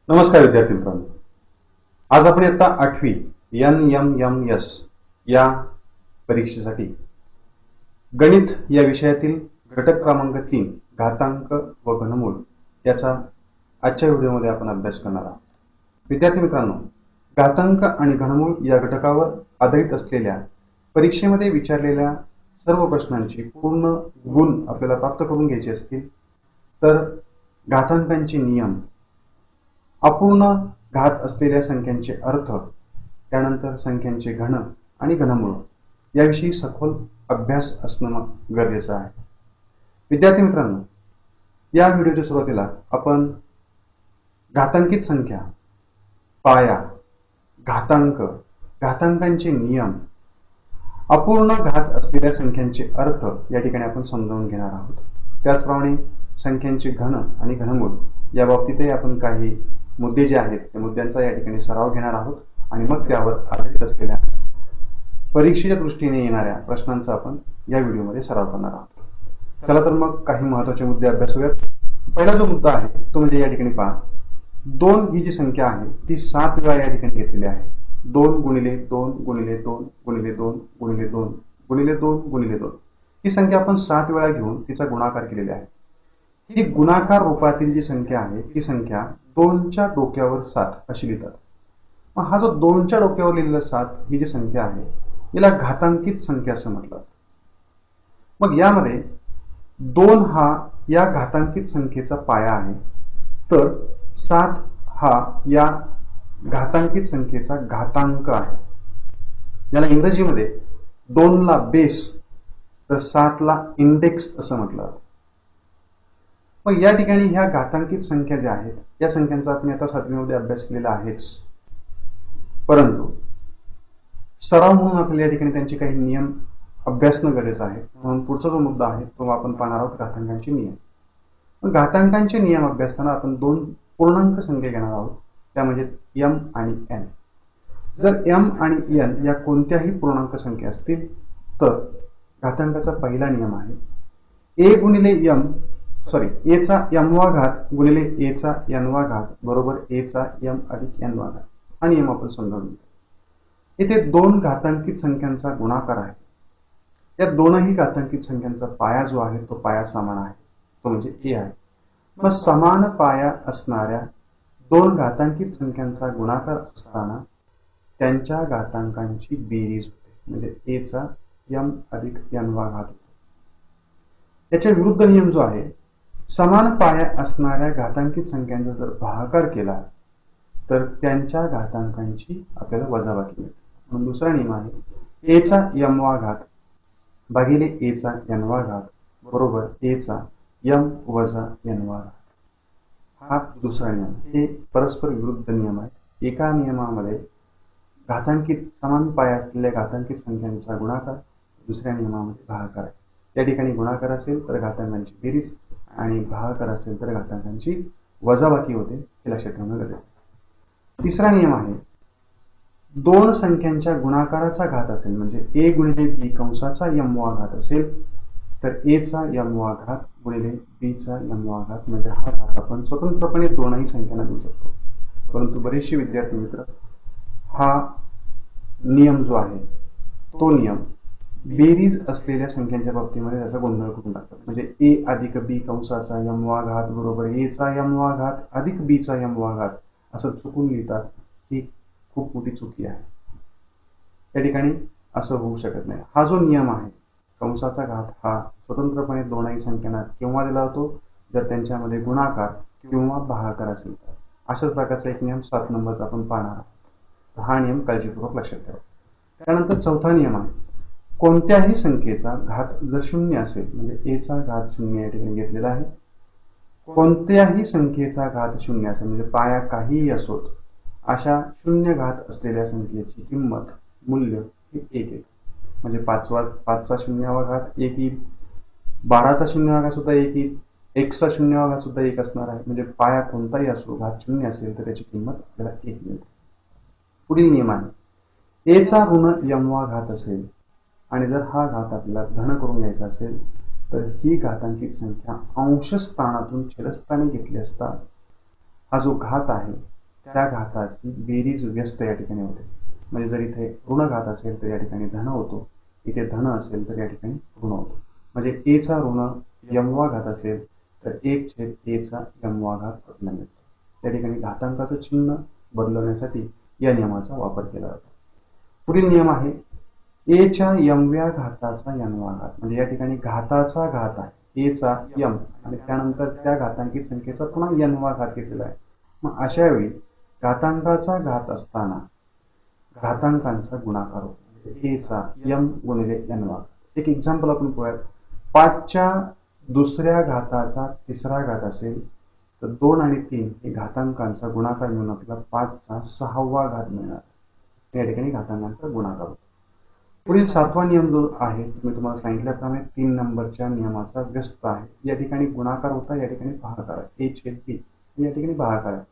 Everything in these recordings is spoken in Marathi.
नमस्कार विद्यार्थी मित्रांनो. आज आपण इयत्ता 8वी NMMS या परीक्षेसाठी गणित या विषयातील घटक क्रमांक 3 घातांक व घनमूळ याचा आजच्या व्हिडिओमध्ये आपण अभ्यास करणार आहोत. विद्यार्थी मित्रांनो, घातांक आणि घनमूळ या घटकावर आधारित असलेल्या परीक्षेमध्ये विचारलेल्या सर्व प्रश्नांची पूर्ण गुण आपल्याला प्राप्त करून घ्यायचे असतील तर घातांकांचे नियम, अपूर्ण घात असलेल्या संख्यांचे अर्थ, त्यानंतर संख्यांचे घन आणि घनमूळ याविषयी सखोल अभ्यास असणं गरजेचं आहे. विद्यार्थी मित्रांनो, या व्हिडिओच्या सुरुवातीला आपण घातांकित संख्या, पाया, घातांक, घातांकांचे नियम, अपूर्ण घात असलेल्या संख्यांचे अर्थ या ठिकाणी आपण समजावून घेणार आहोत. त्याचप्रमाणे संख्यांचे घन आणि घनमूळ या बाबतीतही आपण काही मुद्दे जे आहेत त्या मुद्द्यांचा या ठिकाणी सराव घेणार आहोत आणि मग त्यावर आधारित असलेल्या परीक्षेच्या दृष्टीने येणाऱ्या प्रश्नांचा आपण या व्हिडिओमध्ये सराव करणार आहोत. चला तर मग काही महत्त्वाचे मुद्दे अभ्यासूयात. पहिला जो मुद्दा आहे तो म्हणजे या ठिकाणी पहा, 2 ही जी संख्या आहे ती 7 वेळा या ठिकाणी घेतलेली आहे. 2 गुणिले 2 गुणिले 2 गुणिले 2 गुणिले 2 गुणिले 2 गुणिले 2 ही संख्या आपण 7 वेळा घेऊन तिचा गुणाकार केलेला आहे. ही गुणाकार रूपातील जी संख्या आहे ती संख्या 2च्या डोक्यावर 7 अशी लिहितात. मग हा जो 2च्या डोक्यावर लिहिलेला 7 ही जी संख्या आहे याला घातांकित संख्या असं म्हटलं. मग यामध्ये 2 हा या घातांकित संख्येचा पाया आहे, तर 7 हा या घातांकित संख्येचा घातांक आहे. याला इंग्रजीमध्ये 2 ला बेस तर 7 ला इंडेक्स असं म्हटलं. मग या ठिकाणी ह्या घातांकित संख्या ज्या आहेत या संख्यांचा आपण आता 7वीमध्ये अभ्यास केलेला आहेच, परंतु सराव म्हणून आपल्याला या ठिकाणी त्यांचे काही नियम अभ्यासणं गरजेचं आहे. म्हणून पुढचा जो मुद्दा आहे तो आपण पाहणार आहोत, घातांकांचे नियम. मग घातांकांचे नियम अभ्यासताना आपण 2 पूर्णांक संख्या घेणार आहोत, त्या म्हणजे m आणि n. जर m आणि n या कोणत्याही पूर्णांक संख्या असतील तर घातांकाचा पहिला नियम आहे a गुणिले a चा m वा घात गुणिले a चा n वा घात बरोबर a चा m अधिक n वा घात. हा नियम आपण समजावून घेऊ. येथे 2 घातांकित संख्यांचा गुणाकार आहे. या दोनही घातांकित संख्यांचा पाया जो आहे तो पाया समान आहे, तो म्हणजे a आहे. मग समान पाया असणाऱ्या 2 घातांकित संख्यांचा गुणाकार असताना त्यांच्या घातांकांची बेरीज होते, म्हणजे a चा m अधिक n वा घात होतो. याच्या विरुद्ध नियम जो आहे, समान पाया असणाऱ्या घातांकित संख्यांचा जर भागाकार केला तर त्यांच्या घातांकांची आपल्याला वजाबाकी मिळते. म्हणून दुसरा नियम आहे a चा m वा घात भागिले a चा n वा घात बरोबर a चा m वजा n वा घात. हा दुसरा नियम. हे परस्पर विरुद्ध नियम आहेत. एका नियमामध्ये घातांकित समान पाया असलेल्या घातांकित संख्यांचा गुणाकार, दुसऱ्या नियमामध्ये भागाकार आहे. या ठिकाणी गुणाकार असेल तर घातांकांची बेरीज आणि भागाकार असेल तर घातांकांची वजाबाकी होते, हे लक्षात ठेवणं गरजेचं आहे. तिसरा नियम आहे, 2 संख्यांच्या गुणाकाराचा घात असेल म्हणजे a गुणिले b कंसाचा m वा घात असेल तर a चा m वा घात गुणिले b चा m वा घात, म्हणजे हा घात आपण स्वतंत्रपणे दोनही संख्यांना देऊ शकतो. परंतु बरेचसे विद्यार्थी मित्र हा नियम जो आहे तो नियम बेरीज असलेल्या संख्यांच्या बाबतीमध्ये त्याचा गोंधळ करून टाकतात. म्हणजे a अधिक b कंसाचा m वा घात बरोबर a चा m वा घात अधिक b चा m वा घात असं चुकून लिहितात. ही खूप मोठी चुकी आहे. त्या ठिकाणी असं होऊ शकत नाही. हा जो नियम आहे कंसाचा घात हा स्वतंत्रपणे दोनही संख्यांना केव्हा दिला होतो, जर त्यांच्यामध्ये गुणाकार किंवा भागाकार असेल तर. अशाच प्रकारचा एक नियम 7 नंबरचा आपण पाहणार आहोत. हा नियम काळजीपूर्वक लक्षात ठेवा. त्यानंतर चौथा नियम आहे, कोणत्याही संख्येचा घात जर 0 असेल म्हणजे a चा घात 0 या ठिकाणी घेतलेला आहे. कोणत्याही संख्येचा घात 0 असेल म्हणजे पाया काहीही असोत, अशा 0 घात असलेल्या संख्येची किंमत मूल्य हे 1 येते. म्हणजे 5 चा 0वा घात 1 येईल, 12 चा 0वा घात सुद्धा 1 येईल, x चा 0वा घात सुद्धा 1 असणार आहे. म्हणजे पाया कोणताही असो, घात 0 असेल तर त्याची किंमत आपल्याला 1 मिळते. पुढील नियम आहे, a चा ऋण m वा घात असेल आणि जर हा घात आपल्याला धन करून घ्यायचा असेल तर ही घातांकित संख्या अंश स्थानातून छेदस्थानी घेतली असता हा जो घात आहे त्या घाताची बेरीज व्यस्त या ठिकाणी होते. म्हणजे जर इथे ऋण घात असेल तर या ठिकाणी धन होतो, इथे धन असेल तर या ठिकाणी ऋण होतो. म्हणजे ए चा ऋण यमवा घात असेल तर 1/a चा यमवा घात आपल्याला मिळतो. त्या ठिकाणी घातांकाचं चिन्ह बदलवण्यासाठी या नियमाचा वापर केला जातो. पुढील नियम आहे ए च्या यमव्या घाताचा यमवा घात. म्हणजे या ठिकाणी घाताचा घात आहे ए चा यम आणि त्यानंतर त्या घातांकित संख्येचा पुन्हा यमवा घात घेतलेला आहे. मग अशा वेळी घातांकाचा घात असताना घातांकांचा गुणाकार होतो. ए चा यम गुणिले यमवा. एक एक्झाम्पल आपण पाहूयात. 5च्या दुसऱ्या घाताचा तिसरा घात असेल तर 2 आणि 3 हे घातांकांचा गुणाकार मिळून आपल्याला 5चा 6वा घात मिळणार. या ठिकाणी घातांकांचा गुणाकार होतो. पुढील 7वा नियम जो आहे मी तुम्हाला सांगितल्याप्रमाणे 3 नंबरच्या नियमाचा व्यस्त आहे. या ठिकाणी गुणाकार होता, या ठिकाणी भागाकार आहे. ए छेद बी या ठिकाणी भागाकार आहे.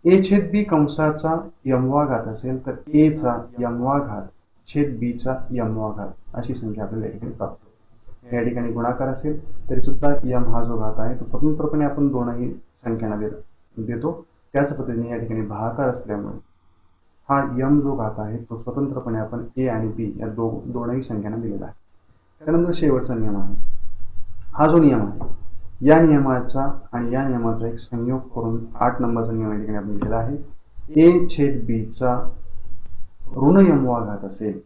ए छेद बी कंसाचा यमवा घात असेल तर ए चा यमवा घात छेद बी चा यमवा घात अशी संख्या आपल्याला या ठिकाणी प्राप्त होते. या ठिकाणी गुणाकार असेल तरी सुद्धा यम हा जो घात आहे तो स्वतंत्रपणे आपण दोनही संख्यांना देतो. त्याच पद्धतीने या ठिकाणी भागाकार असल्यामुळे हा यम जो घात आहे तो स्वतंत्रपणे आपण ए आणि बी या दोनही संख्यांना दिलेला आहे. त्यानंतर शेवटचा नियम आहे. हा जो नियम आहे या नियमाचा आणि या नियमाचा एक संयोग करून 8 नंबरचा नियम या ठिकाणी आपण केला आहे. ए छेद बी चा ऋण यमवा घात असेल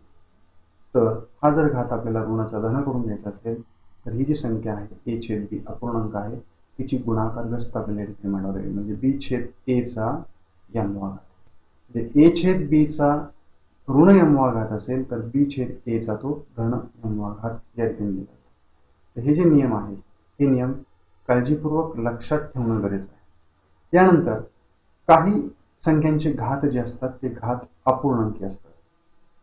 तर हा जर घात आपल्याला ऋणाचा धन करून घ्यायचा असेल तर ही जी संख्या आहे ए छेद बी अपूर्णांक आहे तिची गुणाकार व्यस्त आपल्याला या ठिकाणी मिळणार आहे. म्हणजे बी छेद ए चा यमवा घात. ए छेद बी चा ऋण यमवा घात असेल तर बी छेद ए चा तो धन यमवा घात या ठिकाणी दिला. तर हे जे नियम आहेत हे नियम काळजीपूर्वक लक्षात ठेवणं गरजेचं आहे. यानंतर काही संख्यांचे घात जे असतात ते घात अपूर्णांकी असतात.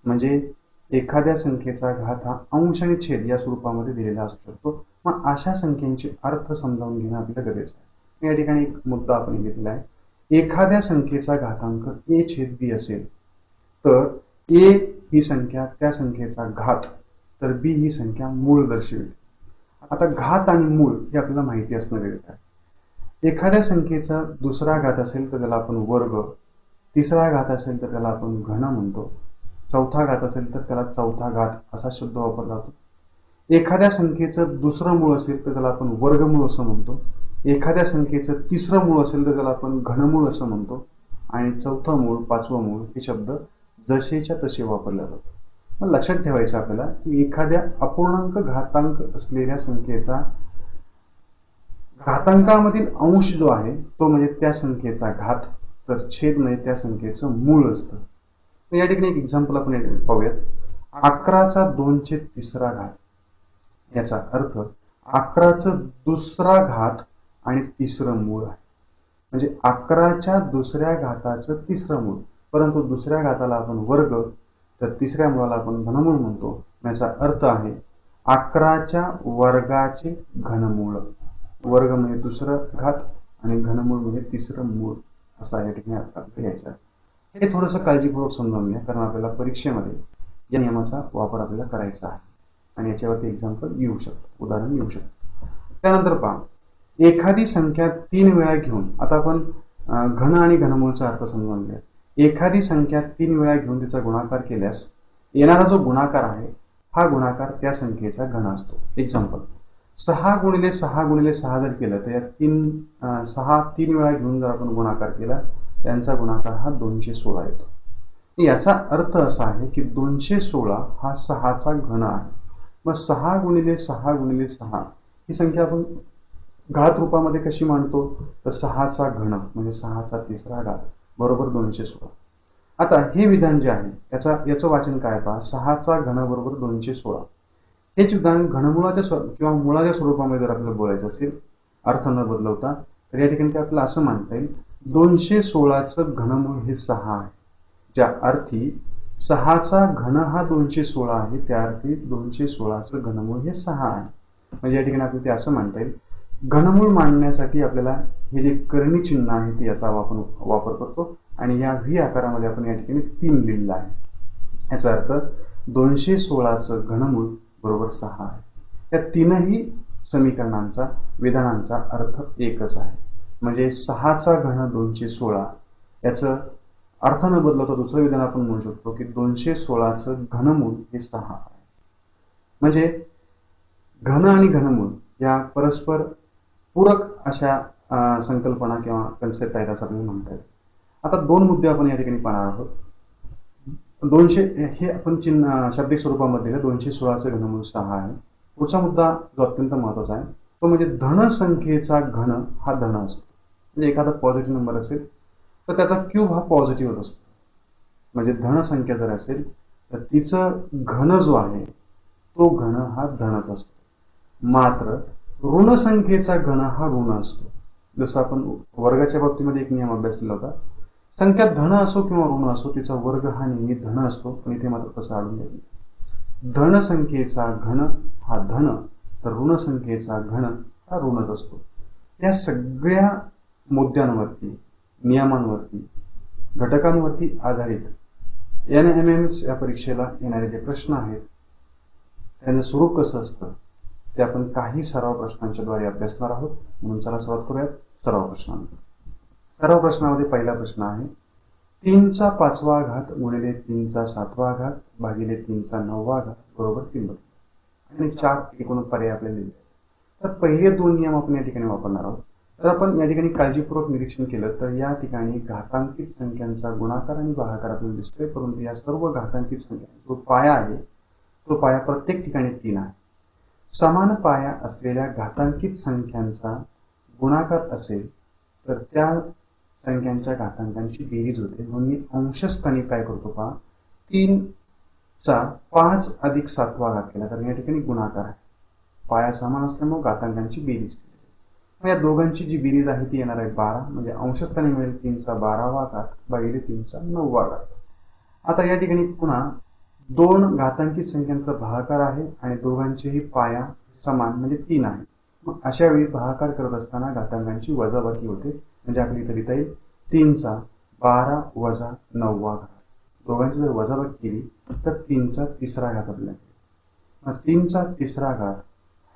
म्हणजे एखाद्या संख्येचा घात हा अंश आणि छेद या स्वरूपामध्ये दिलेला असू शकतो. मग अशा संख्येचे अर्थ समजावून घेणं आपल्याला गरजेचं आहे. या ठिकाणी एक मुद्दा आपण घेतलेला आहे. एखाद्या संख्येचा घातांक ए छेद बी असेल तर ए ही संख्या त्या संख्येचा घात तर बी ही संख्या मूळ दर्शविते. आता घात आणि मूळ हे आपल्याला माहिती असणं गरजेचं आहे. एखाद्या संख्येचा दुसरा घात असेल तर त्याला आपण वर्ग, तिसरा घात असेल तर त्याला आपण घन म्हणतो, चौथा घात असेल तर त्याला चौथा घात असा शब्द वापरला जातो. एखाद्या संख्येचं दुसरं मूळ असेल तर त्याला आपण वर्गमूळ असं म्हणतो. एखाद्या संख्येचं तिसरं मूळ असेल तर त्याला आपण घनमूळ असं म्हणतो आणि चौथं मूळ, पाचवं मूळ हे शब्द जसेच्या तसे वापरले जातात. मग लक्षात ठेवायचं आपल्याला की एखाद्या अपूर्णांक घातांक असलेल्या संख्येचा घातांकामधील अंश जो आहे तो म्हणजे त्या संख्येचा घात तर छेद म्हणजे त्या संख्येचं मूळ असतं. तर या ठिकाणी एक एक्झाम्पल आपण पाहूयात. 11चा 2/3 घात याचा अर्थ 11चा दुसरा घात आणि तिसरं मूळ आहे. म्हणजे 11च्या दुसऱ्या घाताचं तिसरं मूळ, परंतु दुसऱ्या घाताला आपण वर्ग तर तिसऱ्या मुळाला आपण घनमूळ म्हणतो. याचा अर्थ आहे 11च्या वर्गाचे घनमूळ. वर्ग म्हणजे दुसरं घात आणि घनमूळ म्हणजे तिसरं मूळ असा या ठिकाणी अर्थ घ्यायचा आहे. हे थोडंसं काळजीपूर्वक समजावून घ्या कारण आपल्याला परीक्षेमध्ये या नियमाचा वापर आपल्याला करायचा आहे आणि याच्यावरती एक्झाम्पल येऊ शकतो, उदाहरण येऊ शकतो. त्यानंतर पहा, एखादी संख्या 3 वेळा घेऊन, आता आपण घन आणि घनमूळचा अर्थ समजून घ्या. एखादी संख्या 3 वेळा घेऊन तिचा गुणाकार केल्यास येणारा जो गुणाकार आहे हा गुणाकार त्या संख्येचा घन असतो. एक्झाम्पल 6 गुणिले 6 गुणिले 6 जर केलं तर या 6 3 वेळा घेऊन जर आपण गुणाकार केला त्यांचा गुणाकार हा 216 येतो. याचा अर्थ असा आहे की 216 हा 6चा घन आहे. मग 6 गुणिले 6 गुणिले 6 ही संख्या आपण घात रूपामध्ये कशी मांडतो तर 6चा घन म्हणजे 6चा तिसरा घात बरोबर 216. आता हे विधान जे आहे याचं वाचन काय पहा, 6चा घन बरोबर 216. हेच विधान घनमुळाच्या किंवा मुळाच्या स्वरूपामध्ये जर आपल्याला बोलायचं असेल अर्थ न बदलवता तर या ठिकाणी आपल्याला असं मानता येईल 216चं घनमूळ हे 6 आहे. ज्या अर्थी 6चा घन हा 216 आहे त्या अर्थी 216चं घनमूळ हे 6 आहे. म्हणजे या ठिकाणी आपल्याला ते असं मानता येईल. घनमूळ मांडण्यासाठी आपल्याला हे जे कर्णी चिन्ह आहे ते याचा आपण वापर करतो आणि या व्ही आकारामध्ये आपण या ठिकाणी 3 लिहिलेलं आहे. याचा अर्थ 216चं घनमूळ बरोबर 6 आहे. या तीनही समीकरणांचा विधानांचा अर्थ एकच आहे. म्हणजे 6चा घन 216 याचं अर्थ न बदलता दुसरं विधान आपण म्हणू शकतो की 216चं घनमूळ हे 6 आहे. म्हणजे घन आणि घनमूळ या परस्पर पूरक अशा संकल्पना किंवा कन्सेप्ट आहेत असं आपण म्हणता येईल. आता 2 मुद्दे आपण या ठिकाणी पाहणार आहोत. 200 हे आपण शाब्दिक स्वरूपामध्ये 216चं घनमूळ 6 आहे. पुढचा मुद्दा जो अत्यंत महत्वाचा आहे तो म्हणजे धनसंख्येचा घन हा धन असतो. म्हणजे एखादा पॉझिटिव्ह नंबर असेल तर त्याचा क्यूब हा पॉझिटिव्हच असतो. म्हणजे धनसंख्या जर असेल तर तिचं घन जो आहे तो घन हा धनच असतो. मात्र ऋणसंख्येचा घन हा ऋण असतो. जसं आपण वर्गाच्या बाबतीमध्ये एक नियम अभ्यासलेला होता, संख्या धन असो किंवा ऋण असो तिचा वर्ग हा नेहमी धन असतो. पण इथे मात्र तसं आढळून येईल. धनसंख्येचा घन हा धन तर ऋणसंख्येचा घन हा ऋणच असतो. या सगळ्या मुद्द्यांवरती, नियमांवरती, घटकांवरती आधारित NMMS या परीक्षेला येणारे जे प्रश्न आहेत त्यांचं स्वरूप कसं असतं ते आपण काही सराव प्रश्नांच्या द्वारे अभ्यासणार आहोत. म्हणून चला सुरुवात करूयात सराव प्रश्नांना. सराव प्रश्नामध्ये पहिला प्रश्न आहे 3चा 5वा घात गुणिले 3चा 7वा घात भागिले 3चा 9वा घात बरोबर 3 आणि 4 एकूण पर्याय आपल्याला दिले. तर पहिले 2 नियम आपण या ठिकाणी वापरणार आहोत. तर आपण या ठिकाणी काळजीपूर्वक निरीक्षण केलं तर या ठिकाणी घातांकित संख्यांचा गुणाकार आणि भागाकार आपल्याला दिसतोय. परंतु या सर्व घातांकित संख्यांचा जो पाया आहे तो पाया प्रत्येक ठिकाणी 3 आहे. समान पाया असलेल्या घातांकित संख्यांचा गुणाकार असेल तर त्या संख्यांच्या घातांकांची बेरीज होते. म्हणून मी अंशस्थानी काय करतो पहा, 3चा 5 अधिक 7वा घात केला कारण या ठिकाणी गुणाकार आहे. पाया समान असल्यामुळे घातांकांची बेरीज केली. मग या दोघांची जी बेरीज आहे ती येणार आहे 12. म्हणजे अंशस्थानी मिळेल 3चा 12वा घात भागिले 3चा 9वा घात. आता या ठिकाणी पुन्हा 2 घातांकित संख्यांचा भागाकार आहे आणि दोघांचेही पाया समान म्हणजे 3 आहे. मग अशा वेळी भागाकार करत असताना घातांकांची वजाबाकी होते. म्हणजे आपली इथे लिहिता येईल 3चा 12 वजा 9वा घात. दोघांची जर वजाबाकी केली तर 3चा 3रा घात आपल्याला. मग 3चा 3रा घात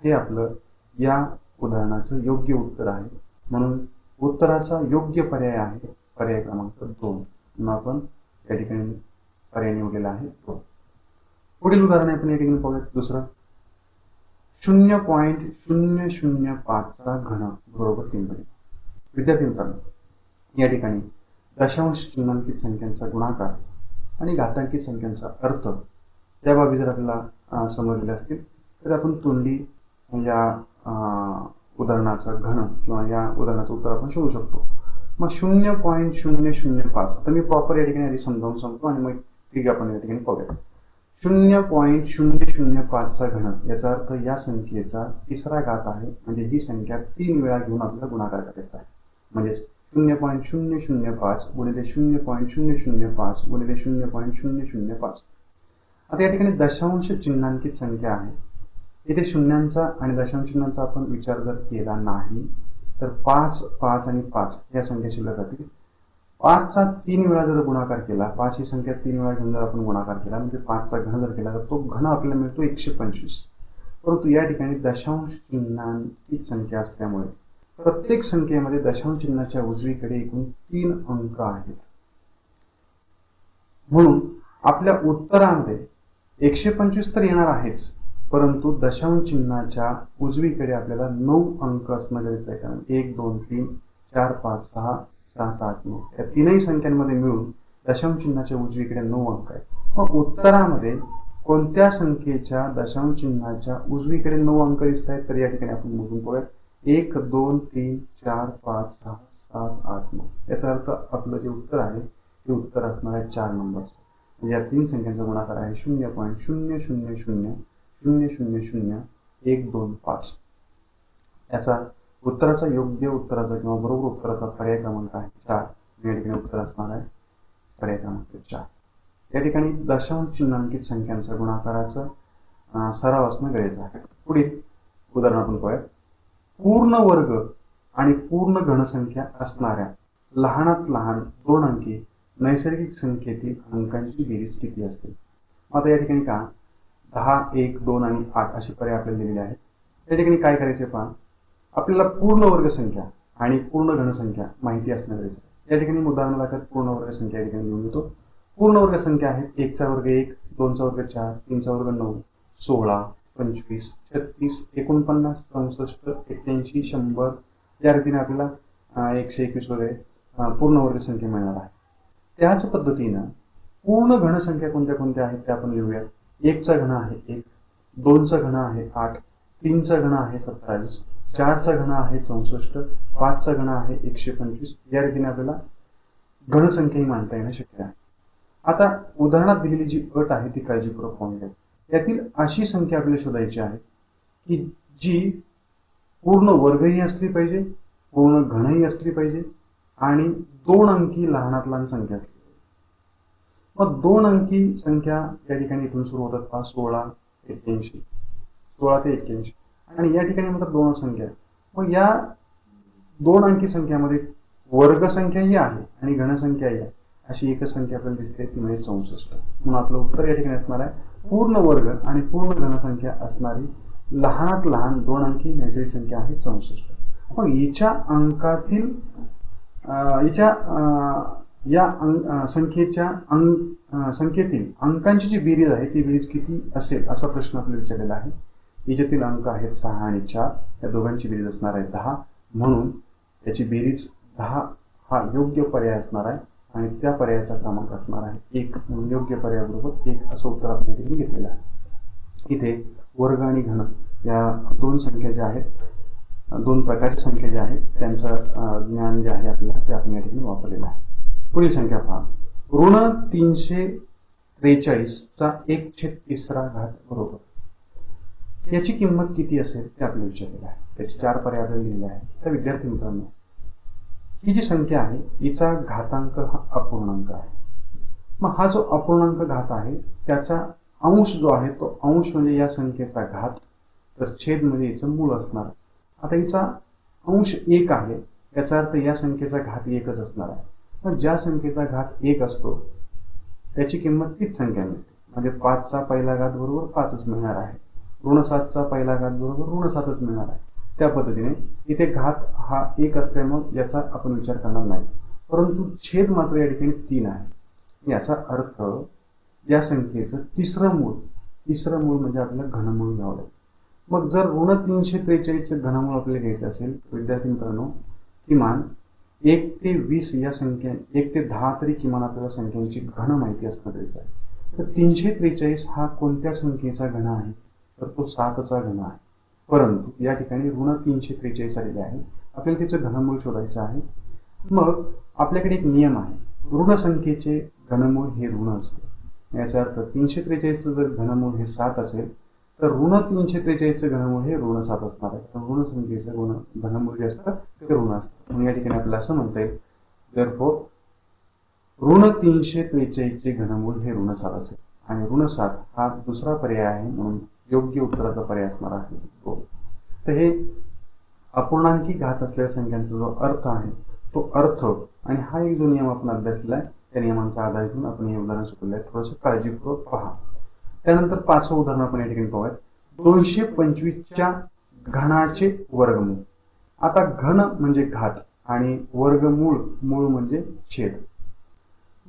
हे आपलं या उदाहरणाचं योग्य उत्तर आहे. म्हणून उत्तराचा योग्य पर्याय आहे पर्याय क्रमांक 2. म्हणून आपण या ठिकाणी पर्याय निवडलेला आहे 2. पुढील उदाहरण आपण या ठिकाणी पाहूयात. दुसरं 0.005चा घन बरोबर 3 पर्याय. विद्यार्थी मित्रांनो या ठिकाणी दशांश चिन्हांकित संख्यांचा गुणाकार आणि घातांकित संख्यांचा अर्थ या बाबी जर आपल्याला समजलेल्या असतील तर आपण तोंडी या उदाहरणाचा घन किंवा या उदाहरणाचं उत्तर आपण शोधू शकतो. मग 0.005 आता मी प्रॉपर या ठिकाणी आधी समजावून सांगतो आणि मग ठीक आपण या ठिकाणी पाहूया. 0.005चा घन याचा अर्थ या संख्येचा 3रा घात आहे. म्हणजे ही संख्या 3 वेळा घेऊन आपल्याला गुणाकार करायचा आहे. म्हणजे 0.005 गुणिले 0.005 गुणिले 0.005. आता या ठिकाणी दशांश चिन्हांकित संख्या आहे. इथे शून्यांचा आणि दशांश चिन्हांचा आपण विचार जर केला नाही तर 5, 5 आणि 5 या संख्या शिल्लक राहतील. 5चा 3 वेळा जर गुणाकार केला, 5 ही संख्या 3 वेळा घेऊन जर आपण गुणाकार केला म्हणजे 5चा घन जर केला तर तो घन आपल्याला मिळतो 125. परंतु या ठिकाणी दशांश चिन्हांकित संख्या असल्यामुळे प्रत्येक संख्येमध्ये दशांश चिन्हाच्या उजवीकडे एकूण 3 अंक आहेत. म्हणून आपल्या उत्तरामध्ये 125 तर येणार आहेच, परंतु दशांश चिन्हाच्या उजवीकडे आपल्याला 9 अंक असणं गरजेचं आहे. कारण 1, 2, 3, 4, 5, 6, 7, 8, 9 या तीनही संख्यांमध्ये मिळून दशांश चिन्हाच्या उजवीकडे 9 अंक आहेत. मग उत्तरामध्ये कोणत्या संख्येच्या दशांश चिन्हाच्या उजवीकडे 9 अंक दिसत आहेत तर या ठिकाणी आपण मोजून पाहूयात. 1, 2, 3, 4, 5, 6, 7, 8, 9. याचा अर्थ आपलं जे उत्तर आहे ते उत्तर असणार आहे 4 नंबर. म्हणजे या 3 संख्यांचा गुणाकार आहे 0.000000125. याचा उत्तराचा योग्य उत्तराचा किंवा बरोबर उत्तराचा पर्याय क्रमांक आहे 4. या ठिकाणी उत्तर असणार आहे पर्याय क्रमांक 4. या ठिकाणी दशांश चिन्हांकित संख्यांचा गुणाकाराचा सराव असणं गरजेचं आहे. पुढील उदाहरण आपण पाहूया. पूर्ण वर्ग आणि पूर्ण घनसंख्या असणाऱ्या लहानात लहान 2 अंकी नैसर्गिक संख्येतील अंकांची बेरीज किती असते. आता या ठिकाणी का 10, 1, 2 आणि 8 असे पर्याय आपल्याला दिलेले आहेत. या ठिकाणी काय करायचे पहा, आपल्याला पूर्ण वर्ग संख्या आणि पूर्ण घनसंख्या माहिती असणं गरजेचं आहे. या ठिकाणी उदाहरणादाखल पूर्ण वर्ग संख्या या ठिकाणी लिहून घेतो. पूर्ण वर्ग संख्या आहेत 1 चा वर्ग 1, 2 चा वर्ग 4, 3 चा वर्ग 9, 16, 25, 36, 49, 64, 81, 100 या रीतीने आपल्याला 121 वगैरे पूर्ण वर्ग संख्या मिळणार आहे. त्याच पद्धतीनं पूर्ण घन संख्या कोणत्या कोणत्या आहेत त्या आपण लिहूया. 1 चा घन आहे 1, 2 चा घन आहे 8, 3 चा घन आहे 27, 4 चा घन आहे 64, 5 चा घन आहे 125 या रीतीने आपल्याला घनसंख्याही मांडता येणं शक्य आहे. आता उदाहरणात दिलेली जी अट आहे ती काळजीपूर्वक पाहून घ्या. यातील अशी संख्या आपल्याला शोधायची आहे की जी पूर्ण वर्गही असली पाहिजे, पूर्ण घनही असली पाहिजे आणि 2 अंकी लहानात लहान संख्या असली पाहिजे. मग 2 अंकी संख्या या ठिकाणी इथून सुरू होतात पहा 16, 81, 16 ते 81 आणि या ठिकाणी म्हणतात 2 संख्या. मग या 2 अंकी संख्यामध्ये वर्ग संख्याही आहे आणि घनसंख्याही आहे अशी एकच संख्या आपल्याला दिसते ती म्हणजे 64. म्हणून आपलं उत्तर या ठिकाणी असणार आहे पूर्ण वर्ग आणि पूर्ण घनसंख्या असणारी लहानात लहान 2 अंकी नैसर्गिक संख्या आहे 64. मग हिच्या अंकातील संख्येतील अंकांची जी बेरीज आहे ती बेरीज किती असेल असा प्रश्न आपल्याला विचारलेला आहे. हिच्यातील अंक आहेत 6 आणि 4 या दोघांची बेरीज असणार आहे 10. म्हणून याची बेरीज 10 हा योग्य पर्याय असणार आहे आणि त्या पर्यायाचा क्रमांक असणार आहे 1. म्हणून योग्य पर्यायाबरोबर 1 असं उत्तर आपण घेतलेलं आहे. इथे वर्ग आणि घन या 2 संख्या ज्या आहेत, 2 प्रकारच्या संख्या ज्या आहेत त्यांचं ज्ञान जे आहे आपल्याला ते आपण या ठिकाणी वापरलेलं आहे. पुढील संख्या पहा. ऋण 343 चा 1/3 बरोबर याची किंमत किती असेल ते आपल्याला विचारलेलं आहे. त्याचे 4 पर्याय आपल्याला लिहिलेले आहेत. तर विद्यार्थी मित्रांनो ही जी संख्या आहे हिचा घातांक हा अपूर्णांक आहे. मग हा जो अपूर्णांक घात आहे त्याचा अंश जो आहे तो अंश म्हणजे या संख्येचा घात तर छेद म्हणजे याचं मूळ असणार. आता हिचा अंश 1 आहे याचा अर्थ या संख्येचा घात 1च असणार आहे. पण ज्या संख्येचा घात 1 असतो त्याची किंमत तीच संख्या मिळते. म्हणजे 5 चा पहिला घात बरोबर 5च मिळणार आहे. ऋण 7 चा पहिला घात बरोबर ऋण 7च मिळणार आहे. त्या पद्धतीने इथे घात हा 1 असल्यामुळे याचा आपण विचार करणार नाही. परंतु छेद मात्र या ठिकाणी 3 आहे. याचा अर्थ या संख्येचं तिसरं मूळ म्हणजे आपल्याला घनमूळ घ्यावं लागेल. मग जर ऋण 343 घनमूळ आपल्याला घ्यायचं असेल तर विद्यार्थी मित्रांनो किमान 1 ते 20 या संख्या 1 ते 10 तरी किमान आपल्याला संख्यांची घन माहिती असणं गरजेचं आहे. तर 343 हा कोणत्या संख्येचा घन आहे तर तो 7चा घन आहे. परंतु या ठिकाणी ऋण 343 आलेले आहे. आपल्याला त्याचं घनमूळ शोधायचं आहे. मग आपल्याकडे एक नियम आहे. ऋण संख्येचे घनमूळ हे ऋण असते. याचा अर्थ 343 जर घनमूळ हे 7 असेल तर ऋण 343 घनमूळ हे ऋण 7 असणार आहे. तर ऋण संख्येचं घनमूळ जे असतं ते ऋण असतं. म्हणून या ठिकाणी आपल्याला असं म्हणता येईल देअरफॉर ऋण 343 घनमूळ हे ऋण 7 असेल आणि ऋण 7 हा दुसरा पर्याय आहे. म्हणून योग्य उत्तराचा पर्याय असणार आहे तो. तर हे अपूर्णांकी घात असलेल्या संख्यांचा जो अर्थ आहे तो अर्थ आणि हा एक जो नियम आपण अभ्यासलेला आहे त्या नियमांचा आधार घेऊन आपण हे उदाहरण शिकवलं आहे. थोडंसं काळजीपूर्वक पहा. त्यानंतर 5वं उदाहरण आपण या ठिकाणी पाहूयात. 225च्या घनाचे वर्गमूळ. आता घन म्हणजे घात आणि वर्गमूळ म्हणजे छेद.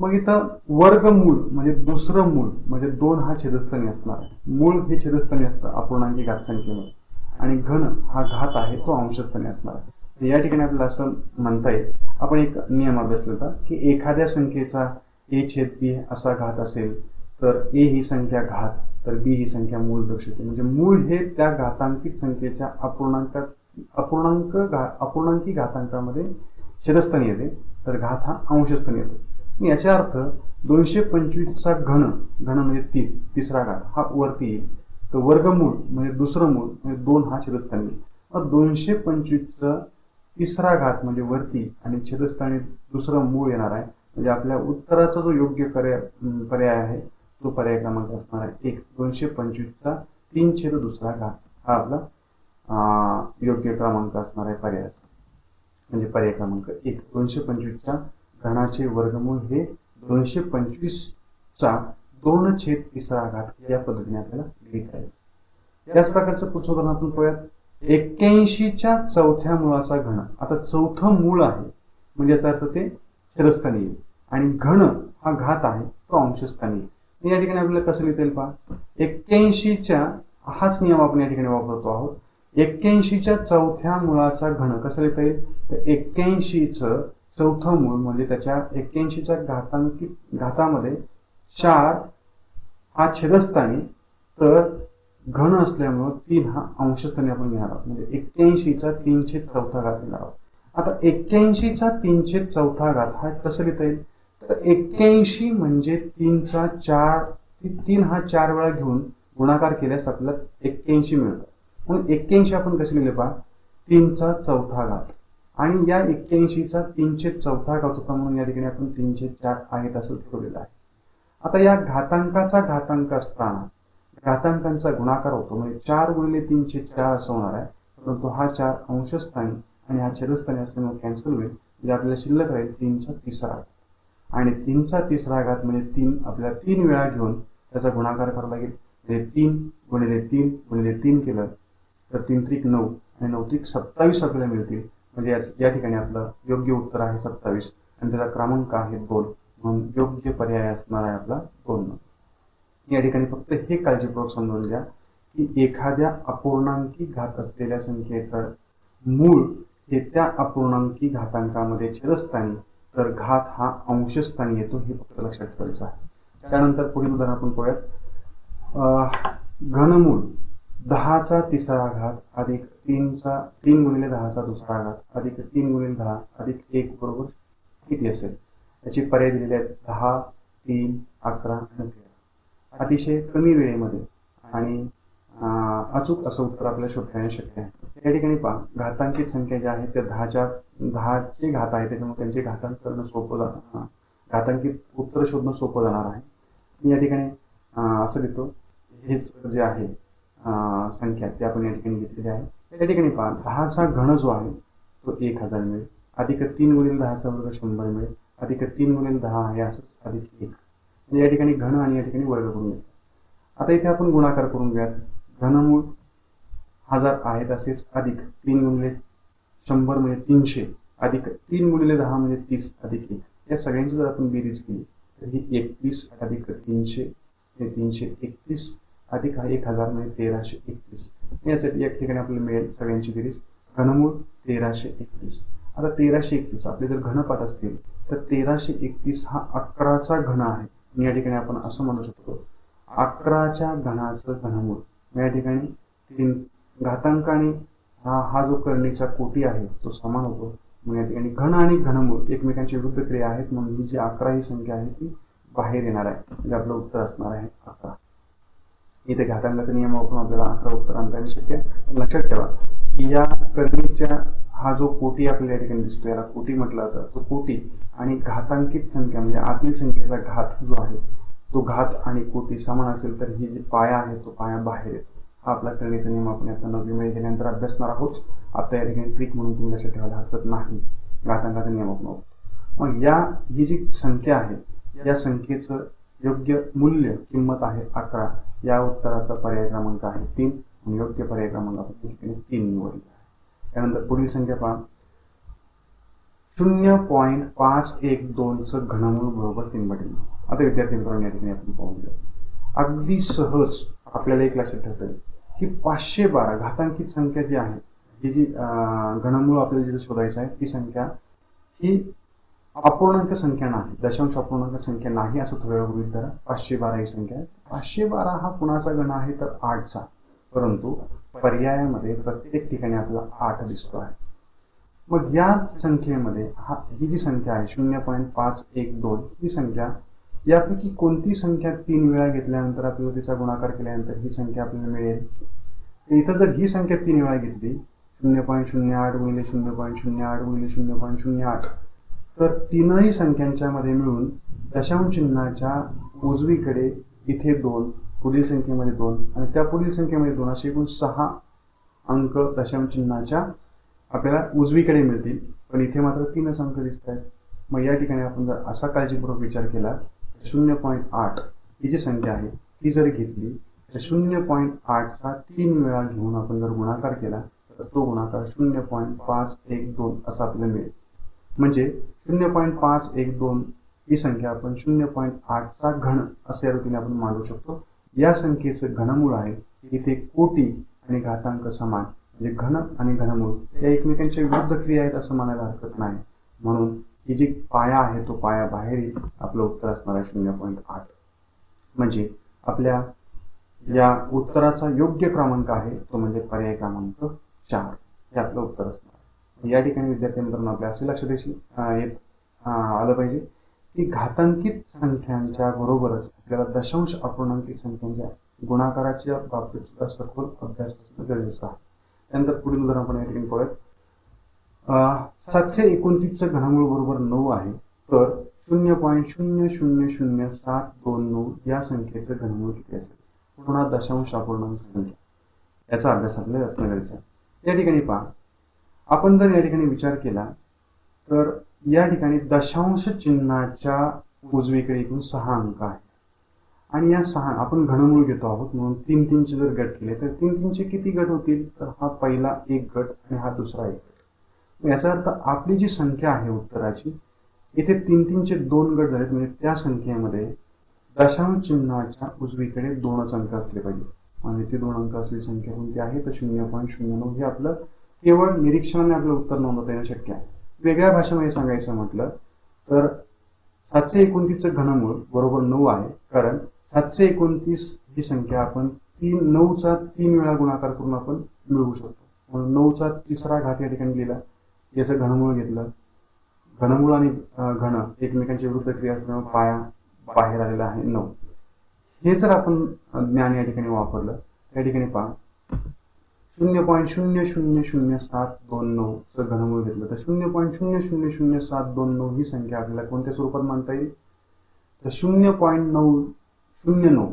मग इथं वर्गमूळ म्हणजे दुसरं मूळ म्हणजे 2 हा छेदस्थानी असणार आहे. मूळ हे छेदस्थानी असतं अपूर्णांकी घात संख्येमध्ये आणि घन हा घात आहे तो अंशस्थानी असणार आहे. या ठिकाणी आपल्याला असं म्हणता येईल आपण एक नियम अभ्यासला होता की एखाद्या संख्येचा a/b असा घात असेल तर a ही संख्या घात तर b ही संख्या मूळ दर्शवते. म्हणजे मूळ हे त्या घातांकित संख्येच्या अपूर्णांकी घातांकामध्ये छेदस्थानी येते तर घात हा अंशस्थानी येतो. याचा अर्थ 225चा घन म्हणजे तिसरा घात हा वरती येईल. तर वर्गमूळ म्हणजे दुसरं मूळ म्हणजे 2 हा छेदस्थानी येईल. मग 225चा तिसरा घात म्हणजे वरती आणि छेदस्थानी दुसरं मूळ येणार आहे. म्हणजे आपल्या उत्तराचा जो योग्य पर्याय आहे तो पर्याय क्रमांक असणार आहे 1. 225चा 3/2 घात हा आपला योग्य क्रमांक असणार आहे पर्यायाचा. म्हणजे पर्याय क्रमांक 1. 225च्या घनाचे वर्गमूळ हे 225चा 2/3 घात या पद्धतीने आपल्याला लिहिता येईल. त्याच प्रकारचं पुढचं उदाहरण आपण पाहूयात. 81च्या चौथ्या मुळाचा घन. आता चौथं मूळ आहे म्हणजे याचा अर्थ ते छेदस्थानी येईल आणि घन हा घात आहे तो अंशस्थानी येईल. या ठिकाणी आपल्याला कसं लिहिता येईल पहा. 81च्या हाच नियम आपण या ठिकाणी वापरतो आहोत. 81च्या चौथ्या मुळाचा घन कसं लिहिता येईल. तर 81चं चौथं मूळ म्हणजे त्याच्या 81च्या घातामध्ये 4 हा छेदस्थानी तर घन असल्यामुळे 3 हा अंशस्थानी आपण घेणार आहोत. म्हणजे 81चा 3/4 घात घेणार आहोत. आता 81चा 3/4 घात हा कसं लिहिता येईल. तर 81 म्हणजे 3 हा 4 वेळा घेऊन गुणाकार केल्यास आपल्याला 81 मिळतं. म्हणून 81 आपण कसे लिहिले पहा. 3/4 घात आणि या 81चा 3/4 घात होता म्हणून या ठिकाणी आपण 3/4 आहेत असं ठेवलेलं आहे. आता या घातांकाचा घातांक असताना घातांकांचा गुणाकार होतो म्हणजे 4 गुणिले 3/4 असं होणार आहे. परंतु हा 4 अंशस्थानी आणि हा छेदस्थानी असल्यामुळे कॅन्सल होईल. म्हणजे आपल्याला शिल्लक राहील 3/3 आणि 3/3 घात म्हणजे 3 आपल्याला 3 वेळा घेऊन त्याचा गुणाकार करावा लागेल. म्हणजे 3 गुणिले 3 गुणिले 3 केलं तर 3 त्रिक 9 आणि 9 त्रिक 27 आपल्याला मिळतील. म्हणजे या ठिकाणी आपलं योग्य उत्तर आहे 27 आणि त्याचा क्रमांक आहे 2 म्हणून योग्य पर्याय असणार आहे आपला 2 नंबर. या ठिकाणी फक्त हे काळजीपूर्वक समजून घ्या की एखाद्या अपूर्णांकी घात असलेल्या संख्येचं मूळ हे त्या अपूर्णांकी घातांकामध्ये छेदस्थानी तर घात हा अंशस्थानी येतो हे फक्त लक्षात ठेवायचं आहे. त्यानंतर पुढील उदाहरण आपण पाहूयात. घनमूळ 10⁻³ घात अधिक 3 गुणिले 10⁻² घात अधिक 3 गुणिले 10 अधिक 1 बरोबर किती असेल. याचे पर्याय दिलेले आहेत 10, 3, 11 आणि 13. अतिशय कमी वेळेमध्ये आणि अचूक असं उत्तर आपल्याला शोधणे शक्य आहे. या ठिकाणी पहा घातांकित संख्या ज्या आहेत त्या 10चे घात आहे त्याच्यामुळे त्यांचे घातांक करणं सोपं जाणार. घातांकित उत्तर शोधणं सोपं जाणार आहे. मी या ठिकाणी असं लिहितो हेच जे आहे संख्या ते आपण या ठिकाणी घेतलेली आहे. या ठिकाणी पहा 10चा घन जो आहे तो 1000 मिळेल अधिक 3 गुणिले 10चा वर्ग 100 मिळेल अधिक 3 गुणिले 10 आहे असंच अधिक 1. म्हणजे या ठिकाणी घन आणि या ठिकाणी वर्ग करून घेतो. आता इथे आपण गुणाकार करून घ्यात. घनमूळ 1000 आहेत असेच अधिक 3 गुणिले 100 म्हणजे 300 अधिक 3 गुणिले 10 म्हणजे 30 अधिक 1. या सगळ्यांची जर आपण बेरीज केली तर ही 31 अधिक 300 331 अधिक 1000 म्हणजे 1331. यासाठी या ठिकाणी आपल्याला मिळेल सगळ्यांची बेरीज घनमूळ 1331. आता 1331 आपले जर घनपाठ असतील तर 1331 हा 11चा घन आहे. या ठिकाणी आपण असं म्हणू शकतो 11च्या घनाचं घनमूळ. या ठिकाणी 3 घातांकाने हा जो करणीचा कोटी आहे तो समान होतो. मग या ठिकाणी घन आणि घनमूळ एकमेकांची विरुद्ध क्रिया आहेत म्हणून ही जी 11 ही संख्या आहे ती बाहेर येणार आहे. म्हणजे आपलं उत्तर असणार आहे 11. इथे घातांकाचा नियम वापरून आपल्याला 11 उत्तर आणता येणे शक्य आहे. लक्षात ठेवा की या करणीच्या हा जो कोटी आपल्याला या ठिकाणी दिसतो याला कोटी म्हटलं जातं. तो कोटी आणि घातांकित संख्या म्हणजे आतील संख्येचा घात जो आहे तो घात आणि कोटी समान असेल तर ही जी पाया आहे तो पाया बाहेर येतो. हा आपला करणीचा नियम आपण आता 9वी मध्ये गेल्यानंतर अभ्यासणार आहोत. आता या ठिकाणी ट्रिक म्हणून तुम्ही लक्षात ठेवायला हरकत नाही. घातांकाचा नियम आपण मग ही जी संख्या आहे या संख्येचं योग्य मूल्य किंमत आहे 11. या उत्तराचा पर्याय क्रमांक आहे 3 आणि योग्य पर्याय क्रमांक आपण 3 निवडला आहे. त्यानंतर पुढील संख्या पहा 0.512 चं घनमूळ बरोबर 3/9. आता विद्यार्थी मित्रांनो या ठिकाणी आपण पाहून घेऊ. अगदी सहज आपल्याला एक लक्षात ठेवता येईल की 512 घातांकित संख्या जी आहे ही जी घनमूळ आपल्याला जिथे शोधायचं आहे ती संख्या ही अपूर्णांक संख्या नाही, दशांश अपूर्णांक संख्या नाही असं थोड्या वेळ गृहीत धरा. 512 ही संख्या आहे. 512 हा कुणाचा घन आहे तर 8चा. परंतु पर्यायामध्ये प्रत्येक ठिकाणी आपल्याला 8 दिसतो आहे. मग या संख्येमध्ये ही जी संख्या आहे 0.512 ही संख्या यापैकी कोणती संख्या 3 वेळा घेतल्यानंतर आपल्याला तिचा गुणाकार केल्यानंतर ही संख्या आपल्याला मिळेल. इथं जर ही संख्या 3 वेळा घेतली 0.08 गुणिले 0.08 गुणिले 0.08 तर तीनही संख्यांच्या मध्ये मिळून दशांश चिन्हाच्या उजवीकडे इथे 2 पुढील संख्येमध्ये 2 आणि त्या पुढील संख्येमध्ये 2 असे एकूण 6 अंक दशांश चिन्हाच्या आपल्याला उजवीकडे मिळतील. पण इथे मात्र 3च अंक दिसत आहेत. मग या ठिकाणी आपण जर असा काळजीपूर्वक विचार केला 0.8 ही जी संख्या आहे ती जर घेतली तर 0.8चा 3 वेळा घेऊन आपण जर गुणाकार केला तर तो गुणाकार 0.512 असा आपल्याला मिळेल. म्हणजे 0.512 ही संख्या आपण 0.8 चा घन असे या रीतीने आपण मांडू शकतो. या संख्येचं घनमूळ आहे इथे कोटी आणि घातांक समान, म्हणजे घन आणि घनमूळ या एकमेकांच्या विरुद्ध क्रिया आहेत असं म्हणायला हरकत नाही. म्हणून ही जी पाया आहे तो पाया बाहेर आपलं उत्तर असणार आहे 0.8. म्हणजे आपल्या या उत्तराचा योग्य क्रमांक आहे तो म्हणजे पर्याय क्रमांक 4 हे आपलं उत्तर असणार. या ठिकाणी विद्यार्थी मित्रांनो आपल्या असे लक्षात आलं पाहिजे की घातांकित संख्यांच्या बरोबरच आपल्याला दशांश अपूर्णांकित संख्यांच्या गुणाकाराच्या बाबतीत सुद्धा सखोल अभ्यास असणं गरजेचं आहे. त्यानंतर पुढील उदाहरण आपण या ठिकाणी पाहूयात. 729 चं घनमूळ बरोबर 9 आहे, तर 0.0000729 या संख्येचं घनमूळ किती असेल? पुन्हा दशांश अपूर्णांक संख्या, याचा अभ्यास आपल्याला असणं गरजेचं आहे. या ठिकाणी पहा, आपण जर या ठिकाणी विचार केला तर या ठिकाणी दशांश चिन्हाच्या उजवीकडे एकूण 6 अंक आहेत आणि या 6 आपण घनमूळ घेतो आहोत म्हणून 3-3 चे जर गट केले तर 3-3 चे किती गट होतील? तर हा पहिला एक गट आणि हा दुसरा एक गट. याचा अर्थ आपली जी संख्या आहे उत्तराची इथे 3-3 चे 2 गट झालेत, म्हणजे त्या संख्येमध्ये दशांश चिन्हाच्या उजवीकडे 2च अंक असले पाहिजे. म्हणजे ती 2 अंक असलेली संख्या कोणती आहे? तर 0.09. हे आपलं केवळ निरीक्षणाने आपलं उत्तर नोंदवता येणं शक्य आहे. वेगळ्या भाषेमध्ये सांगायचं म्हटलं तर 729 चं घनमूळ बरोबर 9 आहे, कारण 729 ही संख्या आपण 9 चा 3 वेळा गुणाकार करून आपण मिळवू शकतो. म्हणून 9 चा 3रा घात या ठिकाणी लिहिला, याचं घनमूळ घेतलं. घनमूळ आणि घन एकमेकांच्या विरुद्ध क्रिया असल्यामुळे पाया बाहेर आलेला आहे 9. हे जर आपण ज्ञान या ठिकाणी वापरलं, या ठिकाणी पहा 0.0000729 चं घनमूळ घेतलं तर 0.0000729 ही संख्या आपल्याला कोणत्या स्वरूपात मांडता येईल? तर 0.909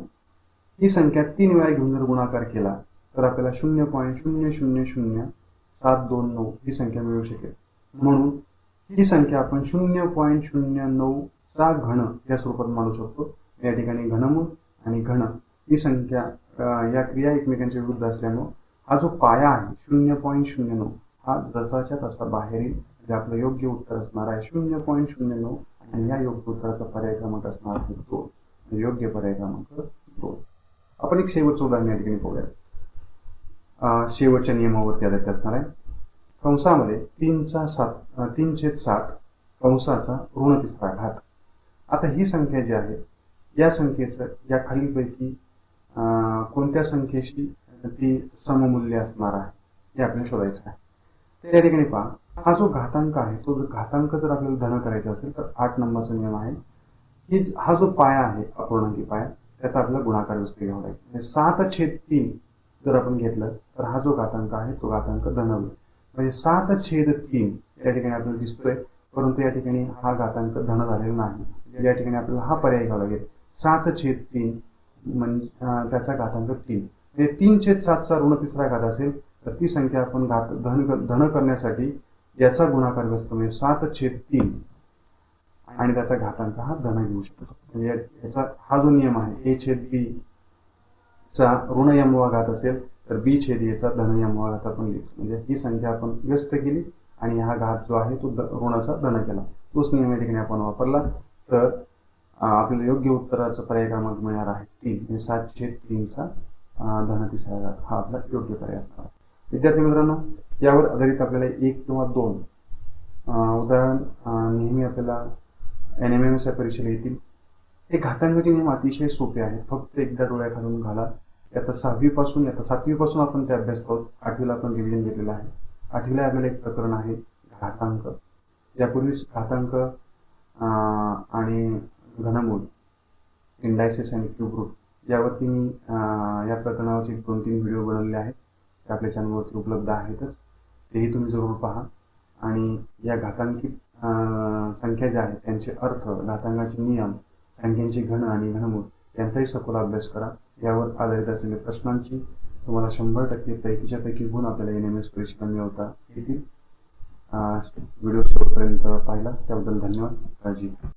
ही संख्या 3 वेळा घेऊन जर गुणाकार केला तर आपल्याला 0.0000729 ही संख्या मिळू शकेल. म्हणून ही संख्या आपण 0.09 चा घन या स्वरूपात मांडू शकतो. या ठिकाणी घनमूळ आणि घन ही संख्या या क्रिया एकमेकांच्या विरुद्ध असल्यामुळे हा जो पाया आहे 0.09 हा जसाच्या तसा बाहेर येईल, म्हणजे आपलं योग्य उत्तर असणार आहे 0.09 आणि या योग्य उत्तराचा पर्याय क्रमांक असणार आहे 2. म्हणजे योग्य पर्याय क्रमांक 2. आपण एक शेवटचं उदाहरण या ठिकाणी पाहूया. शेवटच्या नियमावरती आधारित असणार आहे. कंसामध्ये 3/7 कंसाचा ऋण 3रा घात. आता ही संख्या जी आहे या संख्येचं या खालीलपैकी कोणत्या संख्येशी ती सममूल्य असणार आहे हे आपल्याला शोधायचं आहे. तर या ठिकाणी पहा, हा जो घातांक आहे तो घातांक जर आपल्याला धन करायचा असेल तर 8 नंबरचा नियम आहे की हा जो पाया आहे अपूर्णांकी पाया त्याचा आपल्याला गुणाकार व्यवस्थित घ्यावा लागेल. म्हणजे 7/3 जर आपण घेतलं तर हा जो घातांक आहे तो घातांक धन होईल. म्हणजे 7/3 या ठिकाणी आपल्याला दिसतोय, परंतु या ठिकाणी हा घातांक धन झालेला नाही. या ठिकाणी आपल्याला हा पर्याय घ्यावा लागेल 7/3 म्हणजे त्याचा घातांक 3. म्हणजे 3/7 चा ऋण 3रा घात असेल तर ती संख्या आपण धन करण्यासाठी याचा गुणाकार व्यस्त म्हणजे 7/3 आणि त्याचा घातांक हा धन घेऊ शकतो. म्हणजे याचा हा जो नियम आहे a/b चा ऋण यामुळा घात असेल तर b/a चा धन यामुळा घात आपण लिहितो. म्हणजे ही संख्या आपण व्यस्त केली आणि हा घात जो आहे तो ऋणाचा धन केला. तोच नियम या ठिकाणी आपण वापरला तर आपल्याला योग्य उत्तराचा पर्याय क्रमांक मिळणार आहे 3. म्हणजे 7/3 चा धन 3रा घात हा आपला योग्य पर्याय असणार. विद्यार्थी मित्रांनो, यावर आधारित आपल्याला 1 किंवा 2 उदाहरण नेहमी आपल्याला NMMS या परीक्षेला येतील. हे घातांकाचे नियम अतिशय सोपे आहेत, फक्त एकदा डोळ्याखालून घाला. आता 7वी पासून आपण ते अभ्यास करू. 8वीला आपण रिव्हिजन घेतलेलं आहे. 8वीला आपल्याला एक प्रकरण आहे घातांक. यापूर्वीच घातांक आणि घनमूळ, इंडायसेस आणि क्यूब रूट यावरती मी या प्रकरणावरचे 2-3 व्हिडिओ बनवले आहेत. ते आपल्या चॅनलवरती उपलब्ध आहेतच, तेही तुम्ही जरूर पहा. आणि या घातांकित संख्या ज्या आहेत त्यांचे अर्थ, घातांकाचे नियम, संख्यांचे घन आणि घनमूळ यांचाही सखोल अभ्यास करा. यावर आधारित असलेल्या प्रश्नांची तुम्हाला 100% पैकीच्या पैकी गुण आपल्याला NMS परीक्षेला मिळवता येतील. व्हिडिओ शेवटपर्यंत पाहिला त्याबद्दल धन्यवाद. काळजी घ्या.